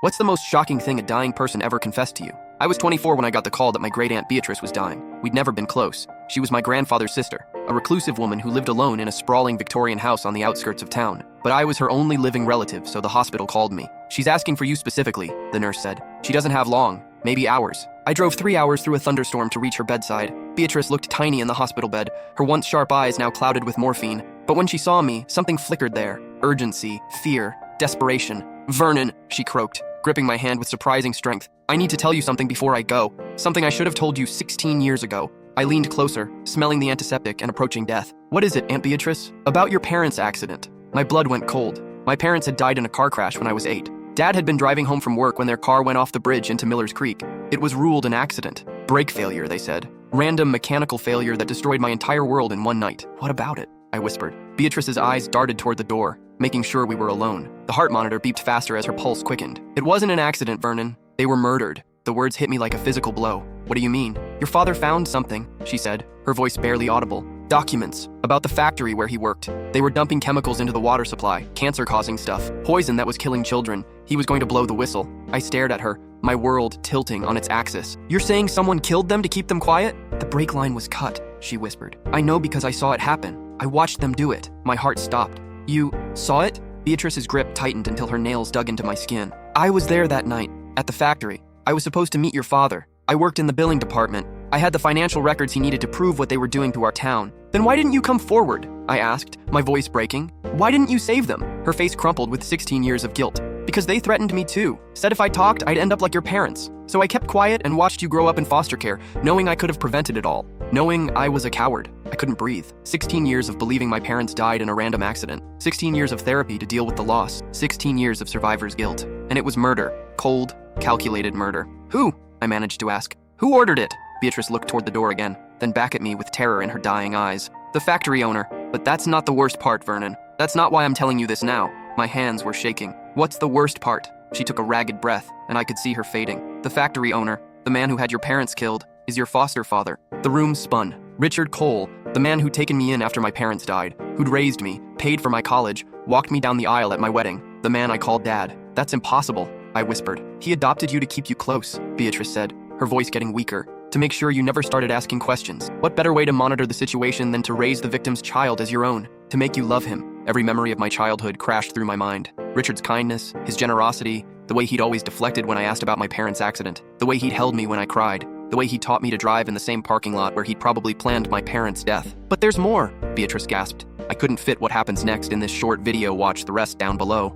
What's the most shocking thing a dying person ever confessed to you? I was 24 when I got the call that my great-aunt Beatrice was dying. We'd never been close. She was my grandfather's sister, a reclusive woman who lived alone in a sprawling Victorian house on the outskirts of town. But I was her only living relative, so the hospital called me. She's asking for you specifically, the nurse said. She doesn't have long, maybe hours. I drove 3 hours through a thunderstorm to reach her bedside. Beatrice looked tiny in the hospital bed, her once sharp eyes now clouded with morphine. But when she saw me, something flickered there. Urgency, fear, desperation. "Vernon," she croaked, gripping my hand with surprising strength. "I need to tell you something before I go. Something I should have told you 16 years ago." I leaned closer, smelling the antiseptic and approaching death. "What is it, Aunt Beatrice?" "About your parents' accident." My blood went cold. My parents had died in a car crash when I was 8. Dad had been driving home from work when their car went off the bridge into Miller's Creek. It was ruled an accident. Brake failure, they said. Random mechanical failure that destroyed my entire world in one night. "What about it?" I whispered. Beatrice's eyes darted toward the door, making sure we were alone. The heart monitor beeped faster as her pulse quickened. "It wasn't an accident, Vernon. They were murdered." The words hit me like a physical blow. "What do you mean?" "Your father found something," she said, her voice barely audible. "Documents about the factory where he worked. They were dumping chemicals into the water supply, cancer-causing stuff, poison that was killing children. He was going to blow the whistle." I stared at her, my world tilting on its axis. "You're saying someone killed them to keep them quiet?" "The brake line was cut," she whispered. "I know because I saw it happen. I watched them do it." My heart stopped. "You saw it?" Beatrice's grip tightened until her nails dug into my skin. "I was there that night, at the factory. I was supposed to meet your father. I worked in the billing department. I had the financial records he needed to prove what they were doing to our town." "Then why didn't you come forward?" I asked, my voice breaking. "Why didn't you save them?" Her face crumpled with 16 years of guilt. "Because they threatened me too. Said if I talked, I'd end up like your parents. So I kept quiet and watched you grow up in foster care, knowing I could have prevented it all. Knowing I was a coward. I couldn't breathe. 16 years of believing my parents died in a random accident. 16 years of therapy to deal with the loss. 16 years of survivor's guilt. And it was murder. Cold, calculated murder." "Who?" I managed to ask. "Who ordered it?" Beatrice looked toward the door again, then back at me with terror in her dying eyes. "The factory owner. But that's not the worst part, Vernon. That's not why I'm telling you this now." My hands were shaking. "What's the worst part?" She took a ragged breath, and I could see her fading. "The factory owner, the man who had your parents killed, is your foster father." The room spun. Richard Cole, the man who'd taken me in after my parents died, who'd raised me, paid for my college, walked me down the aisle at my wedding. The man I called Dad. "That's impossible," I whispered. "He adopted you to keep you close," Beatrice said, her voice getting weaker. "To make sure you never started asking questions. What better way to monitor the situation than to raise the victim's child as your own? To make you love him." Every memory of my childhood crashed through my mind. Richard's kindness, his generosity, the way he'd always deflected when I asked about my parents' accident, the way he'd held me when I cried, the way he taught me to drive in the same parking lot where he'd probably planned my parents' death. "But there's more," Beatrice gasped. I couldn't fit what happens next in this short video. Watch the rest down below.